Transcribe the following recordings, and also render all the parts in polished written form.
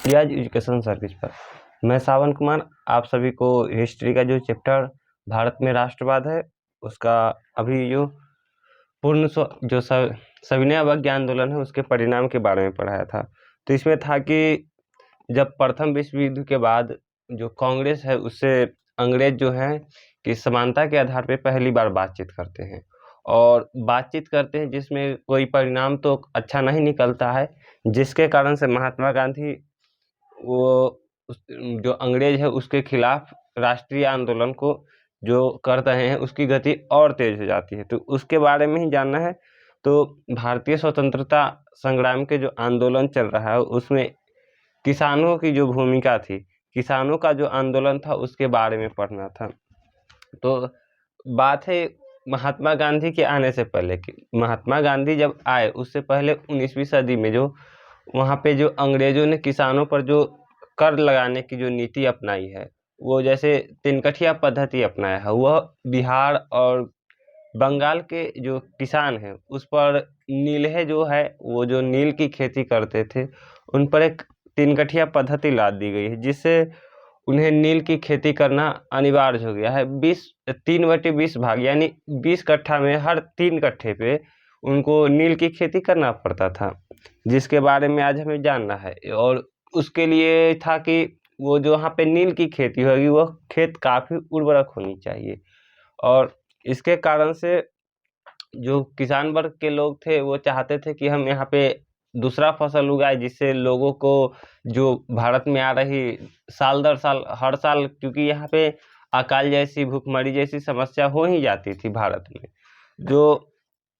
रियाज education service पर। मैं सावन कुमार आप सभी को हिस्ट्री का जो चैप्टर भारत में राष्ट्रवाद है उसका अभी जो सविनय अवज्ञा आंदोलन है उसके परिणाम के बारे में पढ़ाया था। तो इसमें था कि जब प्रथम विश्व युद्ध के बाद जो कांग्रेस है उससे अंग्रेज जो है कि समानता के आधार पे पहली बार बातचीत करते हैं और बातचीत करते हैं जिसमें कोई परिणाम तो अच्छा नहीं निकलता है, जिसके कारण से महात्मा गांधी वो जो अंग्रेज है उसके खिलाफ राष्ट्रीय आंदोलन को जो कर रहे हैं उसकी गति और तेज हो जाती है। तो उसके बारे में ही जानना है। तो भारतीय स्वतंत्रता संग्राम के जो आंदोलन चल रहा है उसमें किसानों की जो भूमिका थी, किसानों का जो आंदोलन था उसके बारे में पढ़ना था। तो बात है महात्मा गांधी के आने से पहले की। महात्मा गांधी जब आए उससे पहले 19वीं सदी में जो वहाँ पे जो अंग्रेजों ने किसानों पर जो कर लगाने की जो नीति अपनाई है, वो जैसे तिनकठिया पद्धति अपनाया है, वह बिहार और बंगाल के जो किसान हैं उस पर नीलहे जो है वो जो नील की खेती करते थे उन पर एक तिनकठिया पद्धति ला दी गई है, जिससे उन्हें नील की खेती करना अनिवार्य हो गया है। 3/20 भाग यानी 20 कट्ठा में हर 3 कट्ठे पे उनको नील की खेती करना पड़ता था, जिसके बारे में आज हमें जानना है। और उसके लिए था कि वो जो वहाँ पे नील की खेती होगी वह खेत काफ़ी उर्वरक होनी चाहिए और इसके कारण से जो किसान वर्ग के लोग थे वो चाहते थे कि हम यहाँ पे दूसरा फसल उगाए, जिससे लोगों को जो भारत में आ रही साल दर साल हर साल, क्योंकि यहाँ पे अकाल जैसी भूखमरी जैसी समस्या हो ही जाती थी भारत में। जो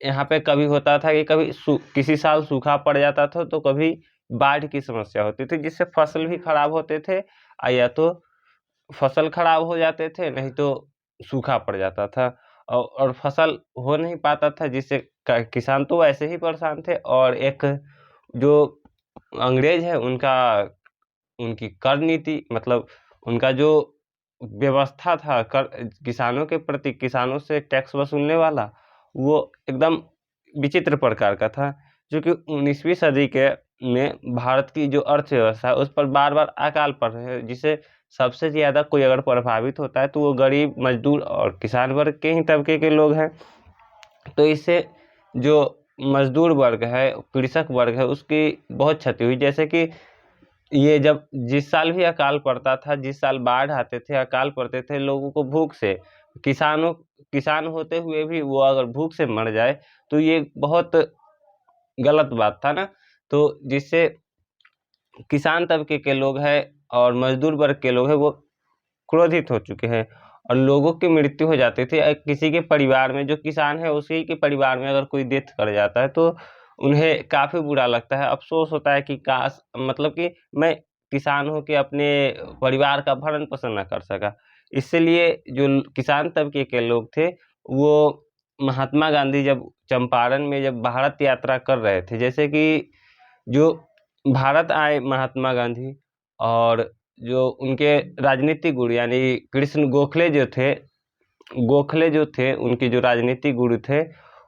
यहाँ पे कभी होता था कि कभी किसी साल सूखा पड़ जाता था तो कभी बाढ़ की समस्या होती थी, जिससे फसल भी खराब होते थे या तो फसल खराब हो जाते थे, नहीं तो सूखा पड़ जाता था और फसल हो नहीं पाता था, जिससे किसान तो वैसे ही परेशान थे। और एक जो अंग्रेज है उनकी कर नीति, मतलब उनका जो व्यवस्था था कर किसानों के प्रति, किसानों से टैक्स वसूलने वाला, वो एकदम विचित्र प्रकार का था। जो कि 19वीं सदी के में भारत की जो अर्थव्यवस्था है उस पर बार-बार अकाल पड़ रहे हैं, जिससे सबसे ज़्यादा कोई अगर प्रभावित होता है तो वो गरीब, मजदूर और किसान वर्ग के ही तबके के लोग हैं। तो इससे जो मजदूर वर्ग है, कृषक वर्ग है, उसकी बहुत क्षति हुई। जैसे कि ये जब जिस साल भी अकाल पड़ता था, जिस साल बाढ़ आते थे, अकाल पड़ते थे, लोगों को भूख से किसान होते हुए भी वो अगर भूख से मर जाए तो ये बहुत गलत बात था ना। तो जिससे किसान तबके के लोग हैं और मजदूर वर्ग के लोग हैं वो क्रोधित हो चुके हैं और लोगों की मृत्यु हो जाती थी। किसी के परिवार में जो किसान है उसी के परिवार में अगर कोई डेथ कर जाता है तो उन्हें काफ़ी बुरा लगता है, अफ़सोस होता है कि काश, मतलब कि मैं किसान हो के अपने परिवार का भरण-पोषण ना कर सका। इसीलिए जो किसान तबके के लोग थे वो महात्मा गांधी जब चंपारण में जब भारत यात्रा कर रहे थे, जैसे कि जो भारत आए महात्मा गांधी और जो उनके राजनीतिक गुरु यानी कृष्ण गोखले जो थे उनके जो राजनीतिक गुरु थे,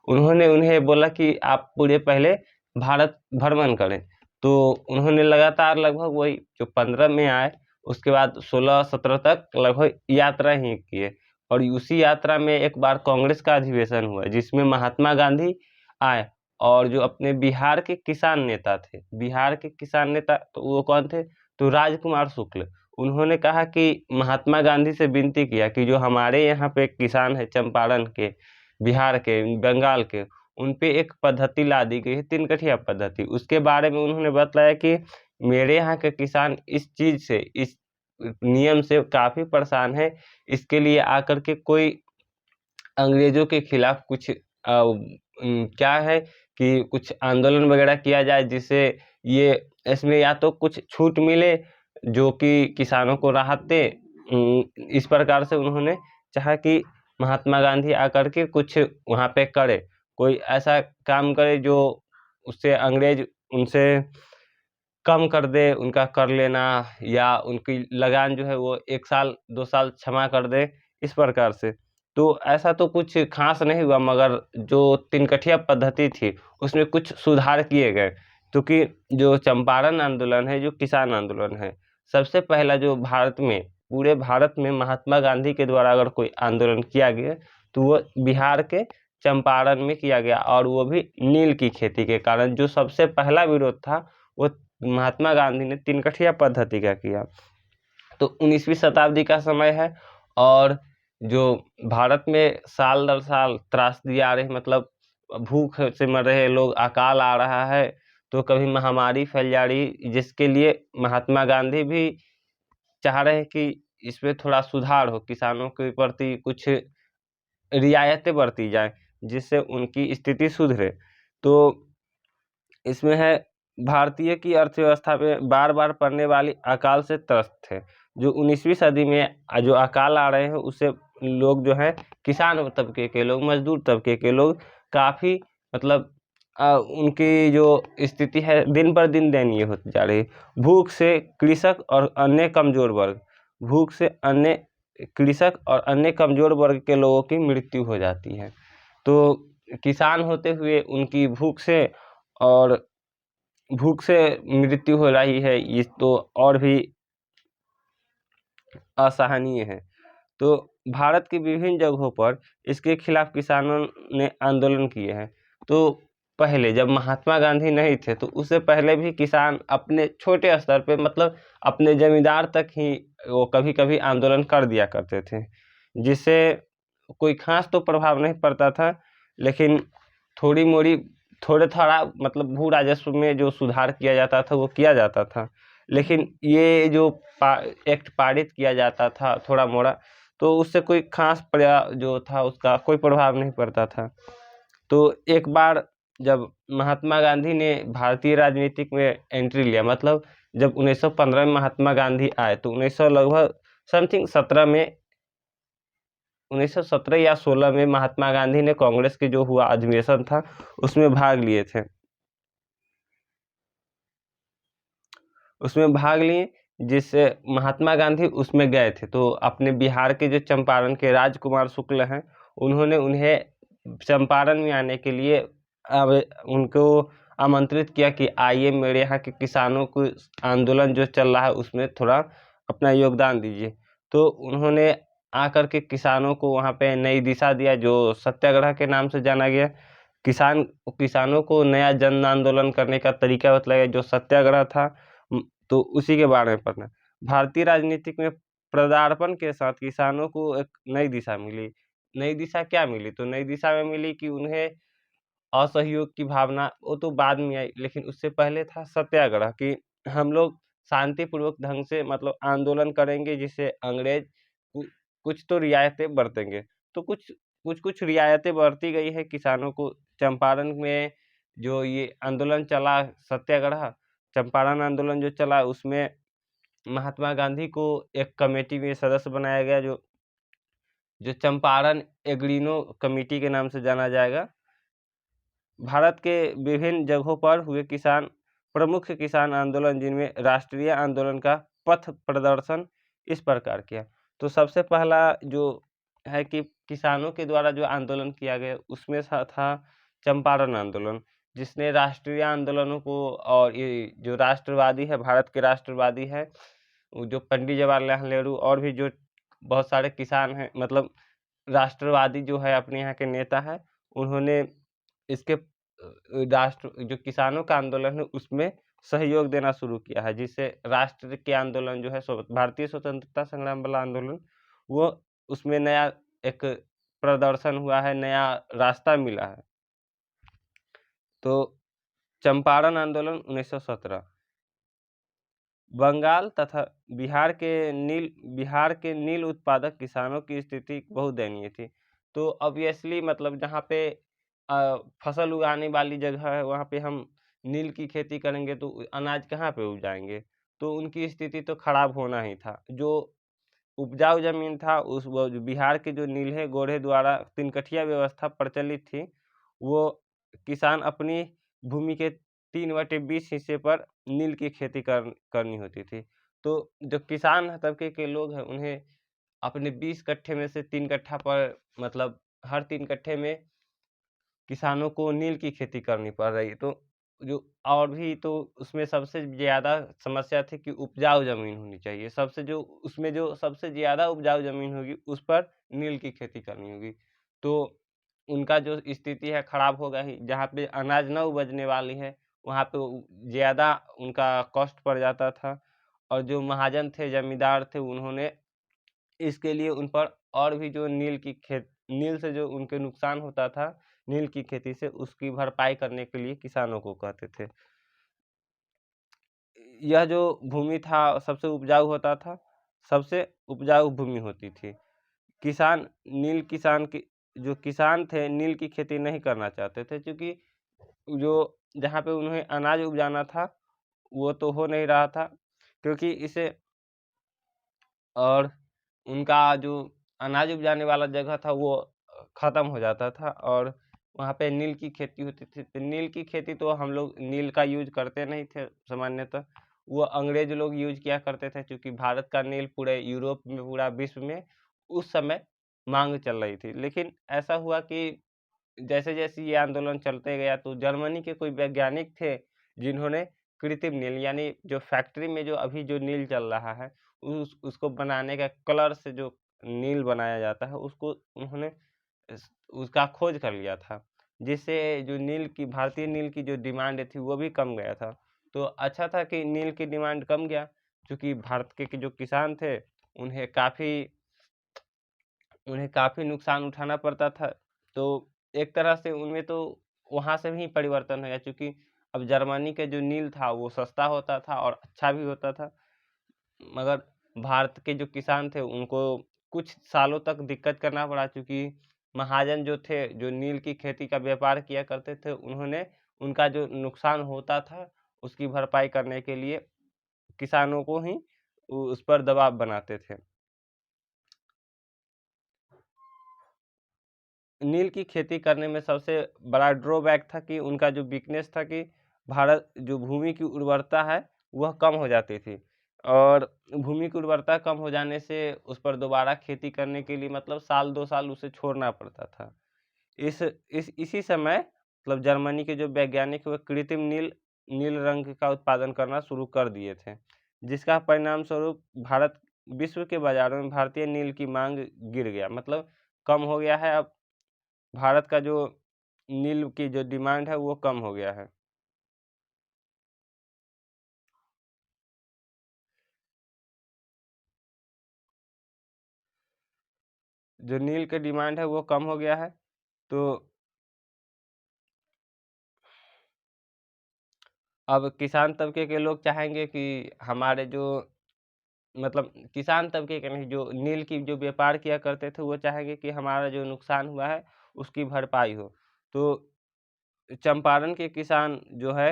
उन्होंने उन्हें बोला कि आप पूरे पहले भारत भ्रमण करें। तो उन्होंने लगातार लगभग वही जो 15 में आए उसके बाद 16-17 तक लगभग यात्रा ही किए और उसी यात्रा में एक बार कांग्रेस का अधिवेशन हुआ जिसमें महात्मा गांधी आए और जो अपने बिहार के किसान नेता थे, बिहार के किसान नेता तो वो कौन थे? तो राजकुमार शुक्ल। उन्होंने कहा कि महात्मा गांधी से विनती किया कि जो हमारे यहाँ पे किसान है चंपारण के, बिहार के, बंगाल के, उन पे एक पद्धति ला दी गई है तिनकठिया पद्धति। उसके बारे में उन्होंने बताया कि मेरे यहाँ के किसान इस चीज़ से, इस नियम से काफ़ी परेशान है, इसके लिए आकर के कोई अंग्रेज़ों के खिलाफ कुछ क्या है कि कुछ आंदोलन वगैरह किया जाए जिससे ये इसमें या तो कुछ छूट मिले जो कि किसानों को राहत दे। इस प्रकार से उन्होंने चाहा कि महात्मा गांधी आकर के कुछ वहाँ पे करे, कोई ऐसा काम करे जो उससे अंग्रेज उनसे कम कर दे उनका कर लेना या उनकी लगान जो है वो 1 साल 2 साल क्षमा कर दे, इस प्रकार से। तो ऐसा तो कुछ ख़ास नहीं हुआ, मगर जो तिनकठिया पद्धति थी उसमें कुछ सुधार किए गए, क्योंकि जो चंपारण आंदोलन है, जो किसान आंदोलन है, सबसे पहला जो भारत में, पूरे भारत में महात्मा गांधी के द्वारा अगर कोई आंदोलन किया गया तो वो बिहार के चंपारण में किया गया, और वो भी नील की खेती के कारण। जो सबसे पहला विरोध था वो महात्मा गांधी ने तीन-कठिया पद्धति का किया। तो 19वीं शताब्दी का समय है, और जो भारत में साल दर साल त्रासदी आ रही, मतलब भूख से मर रहे लोग, अकाल आ रहा है, तो कभी महामारी फैल जा रही, जिसके लिए महात्मा गांधी भी चाह रहे हैं कि इसमें थोड़ा सुधार हो, किसानों के प्रति कुछ रियायतें बरती जाएं, जिससे उनकी स्थिति सुधरे। तो इसमें है, भारतीय की अर्थव्यवस्था पे बार बार पड़ने वाली अकाल से त्रस्त थे। जो 19वीं सदी में जो अकाल आ रहे हैं, उससे लोग जो हैं, किसान तबके के लोग, मजदूर तबके के लोग काफ़ी, मतलब उनकी जो स्थिति है दिन पर दिन दयनीय होती जा रही है। भूख से कृषक और अन्य कमज़ोर वर्ग, भूख से अन्य कृषक और अन्य कमज़ोर वर्ग के लोगों की मृत्यु हो जाती है। तो किसान होते हुए उनकी भूख से मृत्यु हो रही है, ये तो और भी असहनीय है। तो भारत की विभिन्न जगहों पर इसके खिलाफ किसानों ने आंदोलन किए हैं। तो पहले जब महात्मा गांधी नहीं थे, तो उससे पहले भी किसान अपने छोटे स्तर पे, मतलब अपने जमींदार तक ही वो कभी-कभी आंदोलन कर दिया करते थे, जिससे कोई खास तो प्रभाव नहीं पड़ता था, लेकिन थोड़ी-मोड़ी, थोड़ा-थोड़ा, मतलब भू राजस्व में जो सुधार किया जाता था वो किया जाता था। लेकिन ये जो एक्ट पारित किया जाता था थोड़ा-मोड़ा, तो उससे कोई खास जो था उसका कोई प्रभाव नहीं पड़ता था। तो एक बार जब महात्मा गांधी ने भारतीय राजनीतिक में एंट्री लिया, मतलब जब 1915 में महात्मा गांधी आए, तो 1900 लगभग समथिंग 17 में, 1917 या 16 में महात्मा गांधी ने कांग्रेस के जो हुआ अधिवेशन था उसमें भाग लिए थे। उसमें भाग लिए, जिससे महात्मा गांधी उसमें गए थे। तो अपने बिहार के जो चंपारण के राजकुमार शुक्ल हैं, उन्होंने उन्हें चंपारण में आने के लिए अब उनको आमंत्रित किया कि आइए मेरे यहाँ के किसानों को आंदोलन जो चल रहा है उसमें थोड़ा अपना योगदान दीजिए। तो उन्होंने आकर के किसानों को वहाँ पे नई दिशा दिया, जो सत्याग्रह के नाम से जाना गया। किसानों को नया जन आंदोलन करने का तरीका बतलाया, जो सत्याग्रह था। तो उसी के बारे में पढ़ना। भारतीय राजनीतिक में पदार्पण के साथ किसानों को एक नई दिशा मिली। नई दिशा क्या मिली? तो नई दिशा में मिली कि उन्हें असहयोग की भावना, वो तो बाद में आई, लेकिन उससे पहले था सत्याग्रह, कि हम लोग शांतिपूर्वक ढंग से, मतलब आंदोलन करेंगे, जिससे अंग्रेज कु कुछ तो रियायतें बरतेंगे। तो कुछ रियायतें बरती गई है किसानों को। चंपारण में जो ये आंदोलन चला, सत्याग्रह, चंपारण आंदोलन जो चला, उसमें महात्मा गांधी को एक कमेटी में सदस्य बनाया गया, जो जो चंपारण एग्रीनो कमेटी के नाम से जाना जाएगा। भारत के विभिन्न जगहों पर हुए प्रमुख किसान आंदोलन, जिनमें राष्ट्रीय आंदोलन का पथ प्रदर्शन इस प्रकार किया। तो सबसे पहला जो है कि किसानों के द्वारा जो आंदोलन किया गया, उसमें था चंपारण आंदोलन, जिसने राष्ट्रीय आंदोलनों को, और ये जो राष्ट्रवादी है, भारत के राष्ट्रवादी है, वो जो पंडित जवाहरलाल नेहरू और भी जो बहुत सारे किसान हैं, मतलब राष्ट्रवादी जो है अपने यहाँ के नेता हैं, उन्होंने इसके जो किसानों का आंदोलन है उसमें सहयोग देना शुरू किया है, जिससे राष्ट्र के आंदोलन जो है, भारतीय स्वतंत्रता संग्राम वाला आंदोलन, वो उसमें नया एक प्रदर्शन हुआ है, नया रास्ता मिला है। तो चंपारण आंदोलन 1917, बंगाल तथा बिहार के नील उत्पादक किसानों की स्थिति बहुत दयनीय थी। तो ऑब्वियसली, मतलब जहाँ पे फसल उगाने वाली जगह है, वहाँ पे हम नील की खेती करेंगे तो अनाज कहाँ पे उपजाएँगे? तो उनकी स्थिति तो खराब होना ही था। जो उपजाऊ ज़मीन था, उस वो जो बिहार के जो नील्हे गोढ़े द्वारा तीन-कठिया व्यवस्था प्रचलित थी, वो किसान अपनी भूमि के 3/20 हिस्से पर नील की खेती करनी होती थी। तो जो किसान तबके के लोग हैं, उन्हें अपने 20 कट्ठे में से 3 कट्ठा पर, मतलब हर 3 कट्ठे में किसानों को नील की खेती करनी पड़ रही। तो जो और भी तो उसमें सबसे ज़्यादा समस्या थी कि उपजाऊ ज़मीन होनी चाहिए। उसमें जो सबसे ज़्यादा उपजाऊ ज़मीन होगी, उस पर नील की खेती करनी होगी। तो उनका जो स्थिति है खराब होगा ही, जहाँ पे अनाज न उपजने वाली है, वहाँ पे ज़्यादा उनका कॉस्ट पड़ जाता था। और जो महाजन थे, ज़मींदार थे, उन्होंने इसके लिए उन पर और भी जो नील से जो उनके नुकसान होता था, नील की खेती से, उसकी भरपाई करने के लिए किसानों को कहते थे। यह जो भूमि था सबसे उपजाऊ होता था, सबसे उपजाऊ भूमि होती थी। किसान की जो किसान थे, नील की खेती नहीं करना चाहते थे, क्योंकि जो जहाँ पे उन्हें अनाज उपजाना था, वो तो हो नहीं रहा था, क्योंकि इसे और उनका जो अनाज उपजाने वाला जगह था, वो ख़त्म हो जाता था और वहाँ पे नील की खेती होती थी। तो नील की खेती तो हम लोग नील का यूज़ करते नहीं थे सामान्यतः, वो अंग्रेज़ लोग यूज़ किया करते थे, क्योंकि भारत का नील पूरे यूरोप में, पूरा विश्व में उस समय माँग चल रही थी। लेकिन ऐसा हुआ कि जैसे-जैसे ये आंदोलन चलते गया, तो जर्मनी के कोई वैज्ञानिक थे, जिन्होंने कृत्रिम नील, यानी जो फैक्ट्री में जो अभी जो नील चल रहा है, उसको बनाने का, कलर से जो नील बनाया जाता है, उसको उन्होंने उसका खोज कर लिया था, जिससे जो भारतीय नील की जो डिमांड थी, वो भी कम गया था। तो अच्छा था कि नील की डिमांड कम गया, क्योंकि भारत के जो किसान थे, उन्हें काफ़ी उन्हें काफ़ी नुकसान उठाना पड़ता था। तो एक तरह से उनमें तो वहाँ से भी परिवर्तन हो गया, क्योंकि अब जर्मनी के जो नील था, वो सस्ता होता था और अच्छा भी होता था। मगर भारत के जो किसान थे, उनको कुछ सालों तक दिक्कत करना पड़ा, क्योंकि महाजन जो थे, जो नील की खेती का व्यापार किया करते थे, उन्होंने उनका जो नुकसान होता था, उसकी भरपाई करने के लिए किसानों को ही उस पर दबाव बनाते थे। नील की खेती करने में सबसे बड़ा ड्रॉबैक था कि उनका जो वीकनेस था कि भारत जो भूमि की उर्वरता है, वह कम हो जाती थी, और भूमि की उर्वरता कम हो जाने से उस पर दोबारा खेती करने के लिए मतलब साल 2 साल उसे छोड़ना पड़ता था। इसी समय मतलब जर्मनी के जो वैज्ञानिक, वे कृत्रिम नील रंग का उत्पादन करना शुरू कर दिए थे, जिसका परिणाम स्वरूप विश्व के बाज़ारों में भारतीय नील की माँग गिर गया, मतलब कम हो गया है। अब भारत का जो नील की जो डिमांड है, वो कम हो गया है। जो नील की डिमांड है, वो कम हो गया है। तो अब किसान तबके के लोग चाहेंगे कि हमारे जो मतलब किसान तबके के नहीं, जो नील की जो व्यापार किया करते थे, वो चाहेंगे कि हमारा जो नुकसान हुआ है, उसकी भरपाई हो। तो चंपारण के किसान जो है,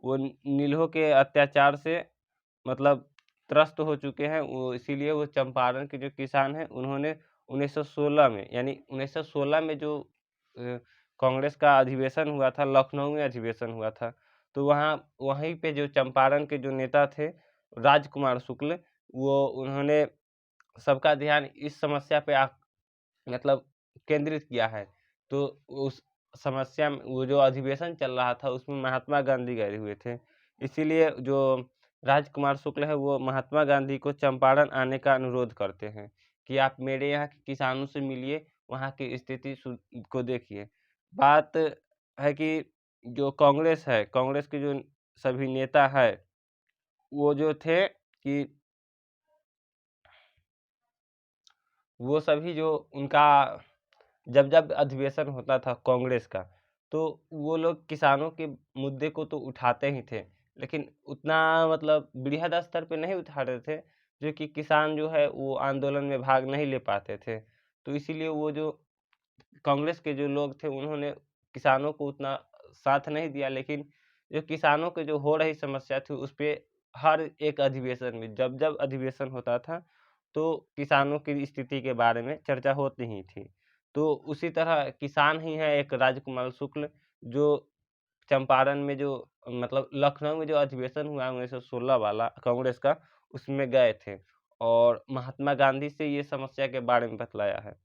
वो नीलों के अत्याचार से मतलब त्रस्त हो चुके हैं। वो इसीलिए वो चंपारण के जो किसान हैं, उन्होंने 1916 में, यानी 1916 में जो कांग्रेस का अधिवेशन हुआ था, लखनऊ में अधिवेशन हुआ था, तो वहीं पे जो चंपारण के जो नेता थे, राजकुमार शुक्ल, वो उन्होंने सबका ध्यान इस समस्या पे मतलब केंद्रित किया है। तो उस समस्या में वो जो अधिवेशन चल रहा था, उसमें महात्मा गांधी गए हुए थे। इसीलिए जो राजकुमार शुक्ल है, वो महात्मा गांधी को चंपारण आने का अनुरोध करते हैं कि आप मेरे यहाँ के किसानों से मिलिए, वहाँ की स्थिति को देखिए। बात है कि जो कांग्रेस के जो सभी नेता है, वो जो थे कि वो सभी जो उनका जब अधिवेशन होता था कांग्रेस का, तो वो लोग किसानों के मुद्दे को तो उठाते ही थे, लेकिन उतना मतलब बृहद स्तर पे नहीं उठा रहे थे, जो कि किसान जो है, वो आंदोलन में भाग नहीं ले पाते थे। तो इसीलिए वो जो कांग्रेस के जो लोग थे, उन्होंने किसानों को उतना साथ नहीं दिया, लेकिन जो किसानों की जो हो रही समस्या थी, उस पे हर एक अधिवेशन में, जब अधिवेशन होता था, तो किसानों की स्थिति के बारे में चर्चा होती ही थी। तो उसी तरह किसान ही है एक राजकुमार शुक्ल, जो चंपारण में जो मतलब लखनऊ में जो अधिवेशन हुआ 1916 वाला कांग्रेस का, उसमें गए थे और महात्मा गांधी से ये समस्या के बारे में बतलाया है।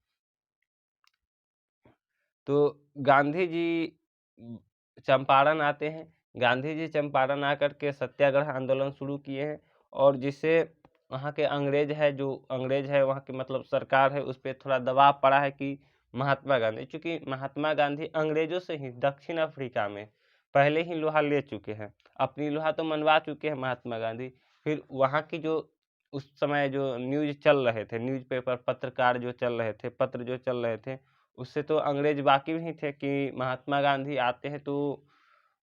तो गांधी जी चंपारण आते हैं, गांधी जी चंपारण आकर के सत्याग्रह आंदोलन शुरू किए हैं, और जिससे वहाँ के अंग्रेज है वहाँ की मतलब सरकार है, उस पर थोड़ा दबाव पड़ा है कि महात्मा गांधी, चूंकि महात्मा गांधी अंग्रेजों से ही दक्षिण अफ्रीका में पहले ही लोहा ले चुके हैं, अपनी लोहा तो मनवा चुके हैं महात्मा गांधी। फिर वहाँ की जो उस समय जो न्यूज चल रहे थे, न्यूज़पेपर पत्रकार जो चल रहे थे, पत्र जो चल रहे थे, उससे तो अंग्रेज वाकिफ ही थे कि महात्मा गांधी आते हैं। तो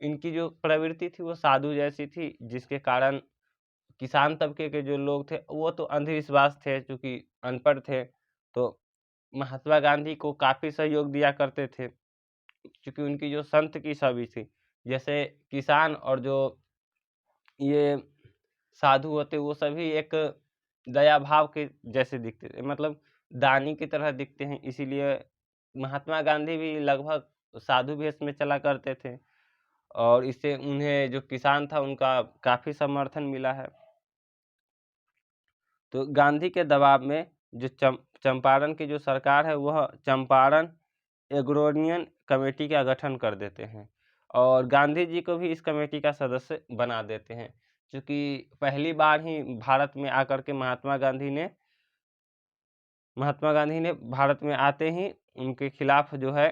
इनकी जो प्रवृत्ति थी वो साधु जैसी थी, जिसके कारण किसान तबके के जो लोग थे वो तो अंधविश्वास थे, चूंकि अनपढ़ थे, तो महात्मा गांधी को काफ़ी सहयोग दिया करते थे, क्योंकि उनकी जो संत की छवि थी। जैसे किसान और जो ये साधु होते वो सभी एक दया भाव के जैसे दिखते थे, मतलब दानी की तरह दिखते हैं, इसीलिए महात्मा गांधी भी लगभग साधु वेश में चला करते थे, और इससे उन्हें जो किसान था उनका काफ़ी समर्थन मिला है। तो गांधी के दबाव में जो चंपारण की जो सरकार है वह चंपारण एग्रोनियन कमेटी का गठन कर देते हैं, और गांधी जी को भी इस कमेटी का सदस्य बना देते हैं, क्योंकि पहली बार ही भारत में आकर के महात्मा गांधी ने भारत में आते ही उनके खिलाफ जो है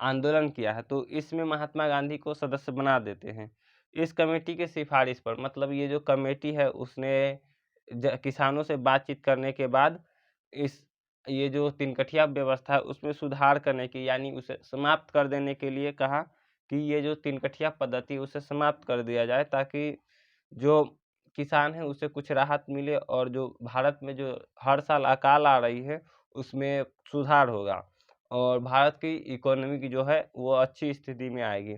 आंदोलन किया है, तो इसमें महात्मा गांधी को सदस्य बना देते हैं। इस कमेटी के सिफारिश पर, मतलब ये जो कमेटी है उसने किसानों से बातचीत करने के बाद इस ये जो तिनकठिया व्यवस्था है उसमें सुधार करने की, यानी उसे समाप्त कर देने के लिए कहा कि ये जो तिनकठिया पद्धति उसे समाप्त कर दिया जाए, ताकि जो किसान है उसे कुछ राहत मिले, और जो भारत में जो हर साल अकाल आ रही है उसमें सुधार होगा, और भारत की इकोनॉमी की जो है वो अच्छी स्थिति में आएगी।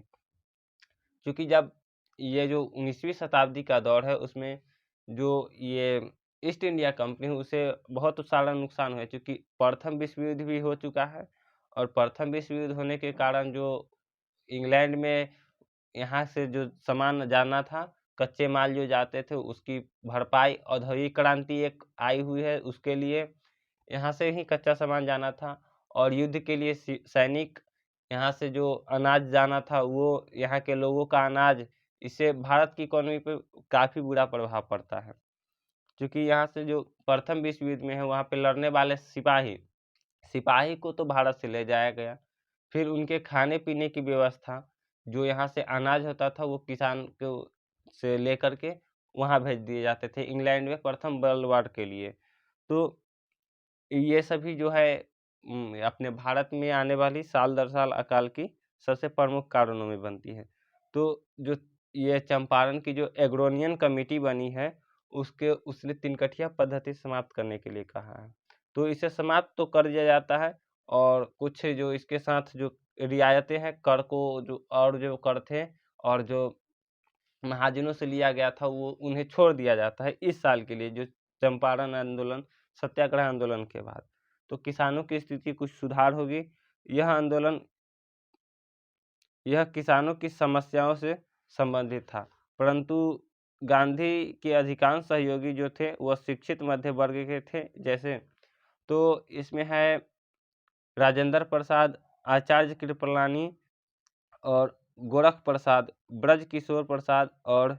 क्योंकि जब ये जो 19वीं शताब्दी का दौर है उसमें जो ये ईस्ट इंडिया कंपनी है उसे बहुत सारा नुकसान हुआ, क्योंकि प्रथम विश्व युद्ध भी हो चुका है, और प्रथम विश्व युद्ध होने के कारण जो इंग्लैंड में यहाँ से जो सामान जाना था, कच्चे माल जो जाते थे उसकी भरपाई औद्योगिक क्रांति एक आई हुई है, उसके लिए यहाँ से ही कच्चा सामान जाना था, और युद्ध के लिए सैनिक यहाँ से जो अनाज जाना था वो यहाँ के लोगों का अनाज, इससे भारत की इकोनॉमी पे काफ़ी बुरा प्रभाव पड़ता है। क्योंकि यहाँ से जो प्रथम विश्व युद्ध में है वहाँ पे लड़ने वाले सिपाही को तो भारत से ले जाया गया, फिर उनके खाने पीने की व्यवस्था, जो यहाँ से अनाज होता था वो किसान को से लेकर के वहाँ भेज दिए जाते थे इंग्लैंड में प्रथम वर्ल्ड वॉर के लिए। तो ये सभी जो है अपने भारत में आने वाली साल दर साल अकाल की सबसे प्रमुख कारणों में बनती है। तो जो ये चंपारण की जो एग्रोनियन कमेटी बनी है उसने तिनकठिया पद्धति समाप्त करने के लिए कहा है, तो इसे समाप्त तो कर दिया जाता है, और कुछ जो इसके साथ जो रियायतें हैं कर को जो कर थे और जो महाजनों से लिया गया था वो उन्हें छोड़ दिया जाता है इस साल के लिए, जो चंपारण आंदोलन सत्याग्रह आंदोलन के बाद। तो किसानों की स्थिति कुछ सुधार होगी। यह किसानों की समस्याओं से संबंधित था, परंतु गांधी के अधिकांश सहयोगी जो थे वह शिक्षित मध्य वर्ग के थे। जैसे तो इसमें है राजेंद्र प्रसाद, आचार्य कृपलानी और गोरख प्रसाद, ब्रज किशोर प्रसाद और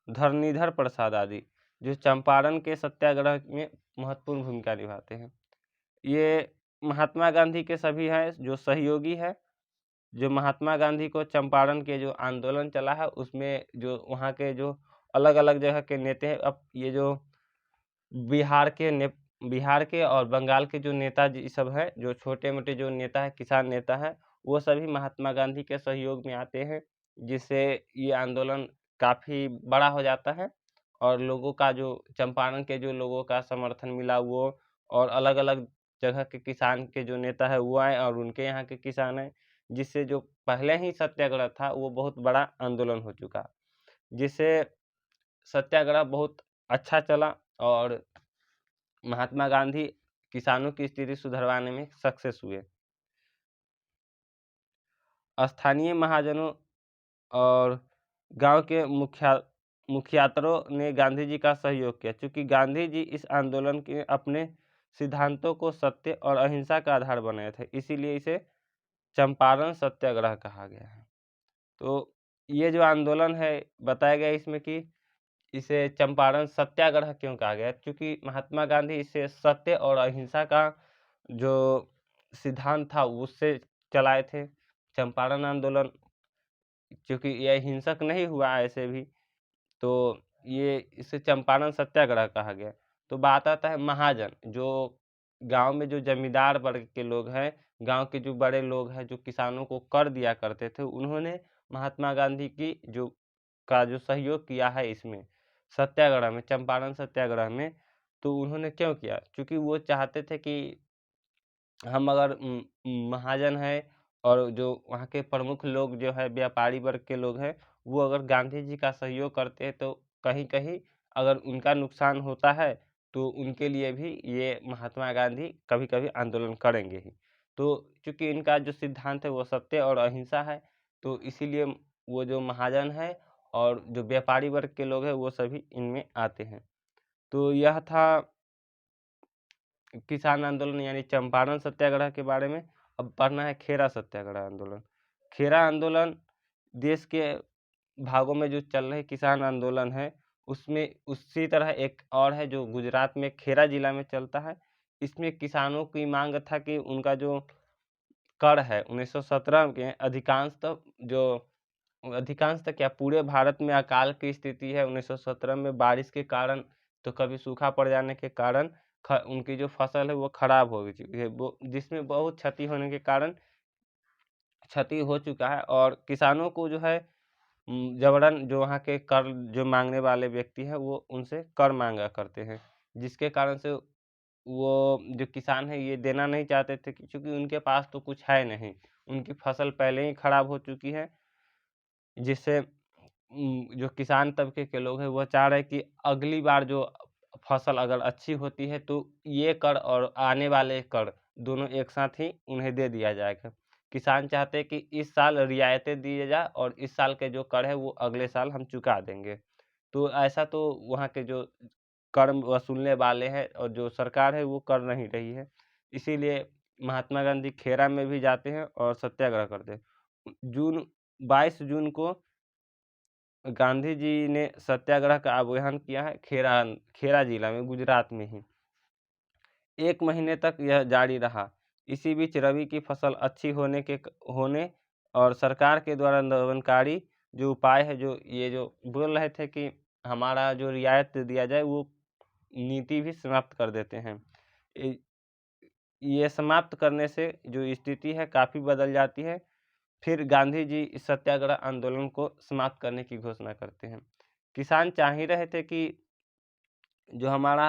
धरणीधर प्रसाद आदि, जो चंपारण के सत्याग्रह में महत्वपूर्ण भूमिका निभाते हैं। ये महात्मा गांधी के सभी हैं जो सहयोगी है, जो महात्मा गांधी को चंपारण के जो आंदोलन चला है उसमें जो वहाँ के जो अलग-अलग जगह के नेता हैं, अब ये जो बिहार के और बंगाल के जो नेताजी सब हैं, जो छोटे-मोटे जो नेता हैं, किसान नेता हैं, वो सभी महात्मा गांधी के सहयोग में आते हैं, जिससे ये आंदोलन काफ़ी बड़ा हो जाता है, और लोगों का जो चंपारण के जो लोगों का समर्थन मिला वो, और अलग-अलग जगह के किसान के जो नेता है वो आए और उनके यहाँ के किसान आए, जिससे जो पहले ही सत्याग्रह था वो बहुत बड़ा आंदोलन हो चुका, जिससे सत्याग्रह बहुत अच्छा चला, और महात्मा गांधी किसानों की स्थिति सुधरवाने में सक्सेस हुए। स्थानीय महाजनों और गांव के मुखियातरों ने गांधी जी का सहयोग किया, क्योंकि गांधी जी इस आंदोलन के अपने सिद्धांतों को सत्य और अहिंसा का आधार बनाए थे, इसीलिए इसे चंपारण सत्याग्रह कहा गया है। तो ये जो आंदोलन है बताया गया इसमें कि इसे चंपारण सत्याग्रह क्यों कहा गया, क्योंकि महात्मा गांधी इसे सत्य और अहिंसा का जो सिद्धांत था उससे चलाए थे। चंपारण आंदोलन क्योंकि यह हिंसक नहीं हुआ ऐसे भी, तो ये इसे चंपारण सत्याग्रह कहा गया। तो बात आता है महाजन, जो गांव में जो जमींदार वर्ग के लोग हैं, गांव के जो बड़े लोग हैं जो किसानों को कर दिया करते थे, उन्होंने महात्मा गांधी की जो सहयोग किया है इसमें सत्याग्रह में, चंपारण सत्याग्रह में। तो उन्होंने क्यों किया, क्योंकि वो चाहते थे कि हम अगर महाजन है और जो वहाँ के प्रमुख लोग जो है व्यापारी वर्ग के लोग हैं, वो अगर गांधी जी का सहयोग करते हैं तो कहीं कहीं अगर उनका नुकसान होता है तो उनके लिए भी ये महात्मा गांधी कभी कभी आंदोलन करेंगे ही। तो चूंकि इनका जो सिद्धांत है वो सत्य और अहिंसा है, तो इसीलिए वो जो महाजन है और जो व्यापारी वर्ग के लोग हैं वो सभी इनमें आते हैं। तो यह था किसान आंदोलन यानी चंपारण सत्याग्रह के बारे में। अब पढ़ना है खेरा सत्याग्रह आंदोलन। खेरा आंदोलन देश के भागों में जो चल रहे किसान आंदोलन है उसमें उसी तरह एक और है जो गुजरात में खेरा जिला में चलता है। इसमें किसानों की मांग था कि उनका जो कर है 1917 के अधिकांश तक क्या पूरे भारत में अकाल की स्थिति है 1917 में, बारिश के कारण तो कभी सूखा पड़ जाने के कारण उनकी जो फसल है वो खराब हो चुकी है, वो जिसमें बहुत क्षति होने के कारण क्षति हो चुका है। और किसानों को जो है जबरन जो वहाँ के कर जो मांगने वाले व्यक्ति हैं वो उनसे कर मांगा करते हैं, जिसके कारण से वो जो किसान है ये देना नहीं चाहते थे क्योंकि उनके पास तो कुछ है नहीं, उनकी फसल पहले ही खराब हो चुकी है। जिससे जो किसान तबके के लोग हैं वो चाह रहे हैं कि अगली बार जो फसल अगर अच्छी होती है तो ये कर और आने वाले कर दोनों एक साथ ही उन्हें दे दिया जाएगा। किसान चाहते हैं कि इस साल रियायतें दिए जाए और इस साल के जो कर है वो अगले साल हम चुका देंगे। तो ऐसा तो वहाँ के जो कर वसूलने वाले हैं और जो सरकार है वो कर नहीं रही है। इसीलिए महात्मा गांधी खेरा में भी जाते हैं और सत्याग्रह करते हैं। 22 जून को गांधी जी ने सत्याग्रह का आह्वान किया है खेरा जिला में, गुजरात में ही। 1 महीने तक यह जारी रहा। इसी बीच रबी की फसल अच्छी होने और सरकार के द्वारा नवीनकारी जो उपाय है, जो बोल रहे थे कि हमारा जो रियायत दिया जाए वो नीति भी समाप्त कर देते हैं। ये समाप्त करने से जो स्थिति है काफ़ी बदल जाती है। फिर गांधी जी इस सत्याग्रह आंदोलन को समाप्त करने की घोषणा करते हैं। किसान चाह ही रहे थे कि जो हमारा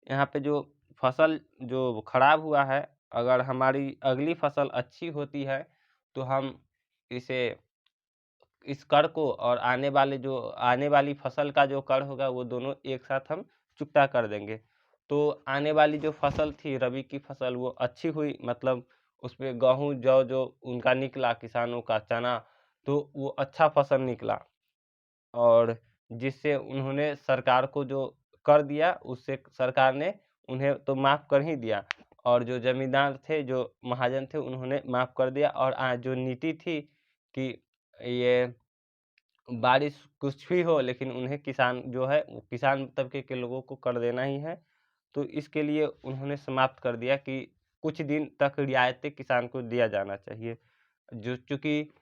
यहाँ पे जो फसल जो खराब हुआ है, अगर हमारी अगली फसल अच्छी होती है तो हम इसे इस कर को और आने वाली फसल का जो कर होगा वो दोनों एक साथ हम चुकता कर देंगे। तो आने वाली जो फसल थी रबी की फसल वो अच्छी हुई, मतलब उसमें गेहूँ जौ जो उनका निकला किसानों का चना, तो वो अच्छा फसल निकला। और जिससे उन्होंने सरकार को जो कर दिया उससे सरकार ने उन्हें तो माफ़ कर ही दिया, और जो ज़मींदार थे जो महाजन थे उन्होंने माफ़ कर दिया। और जो नीति थी कि ये बारिश कुछ भी हो लेकिन उन्हें किसान जो है वो किसान तबके के लोगों को कर देना ही है। तो इसके लिए उन्होंने समाप्त कर दिया कि कुछ दिन तक रियायतें किसान को दिया जाना चाहिए। जो चूँकि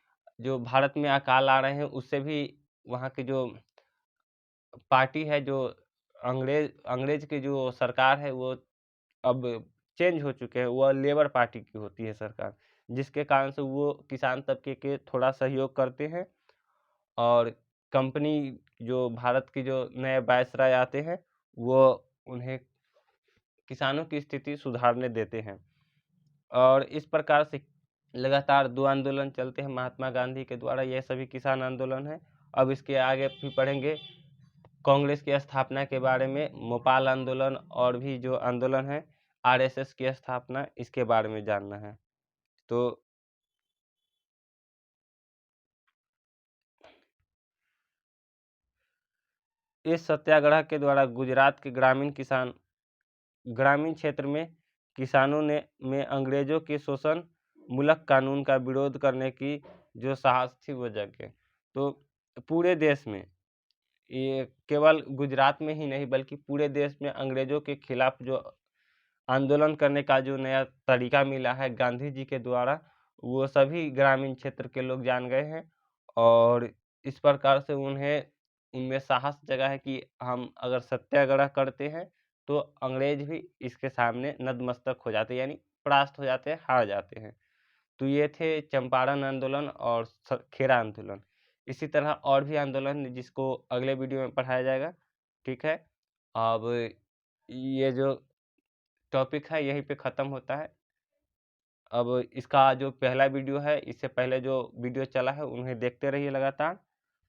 जो भारत में अकाल आ रहे हैं उससे भी वहाँ के जो पार्टी है, जो अंग्रेज की जो सरकार है वो अब चेंज हो चुके हैं, वो लेबर पार्टी की होती है सरकार, जिसके कारण से वो किसान तबके के थोड़ा सहयोग करते हैं। और कंपनी जो भारत की जो नए वायसराय आते हैं वो उन्हें किसानों की स्थिति सुधारने देते हैं। और इस प्रकार से लगातार 2 आंदोलन चलते हैं महात्मा गांधी के द्वारा, यह सभी किसान आंदोलन है। अब इसके आगे भी पढ़ेंगे कांग्रेस की स्थापना के बारे में, भोपाल आंदोलन और भी जो आंदोलन है, आरएसएस की स्थापना, इसके बारे में जानना है। तो इस सत्याग्रह के द्वारा गुजरात के ग्रामीण क्षेत्र में किसानों ने अंग्रेजों के शोषण मुल्क कानून का विरोध करने की जो साहस थी वो जग गए। तो पूरे देश में, ये केवल गुजरात में ही नहीं बल्कि पूरे देश में अंग्रेज़ों के खिलाफ जो आंदोलन करने का जो नया तरीका मिला है गांधी जी के द्वारा, वो सभी ग्रामीण क्षेत्र के लोग जान गए हैं और इस प्रकार से उन्हें उनमें साहस जगा है कि हम अगर सत्याग्रह करते हैं, तो अंग्रेज भी इसके सामने नतमस्तक हो जाते हैं, यानी परास्त हो जाते हैं, हार जाते हैं। तो ये थे चंपारण आंदोलन और खेरा आंदोलन। इसी तरह और भी आंदोलन जिसको अगले वीडियो में पढ़ाया जाएगा, ठीक है? अब ये जो टॉपिक है यहीं पे ख़त्म होता है। अब इसका जो पहला वीडियो है, इससे पहले जो वीडियो चला है उन्हें देखते रहिए लगातार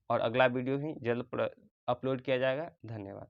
और अगला वीडियो ही जल्द अपलोड किया जाएगा। धन्यवाद।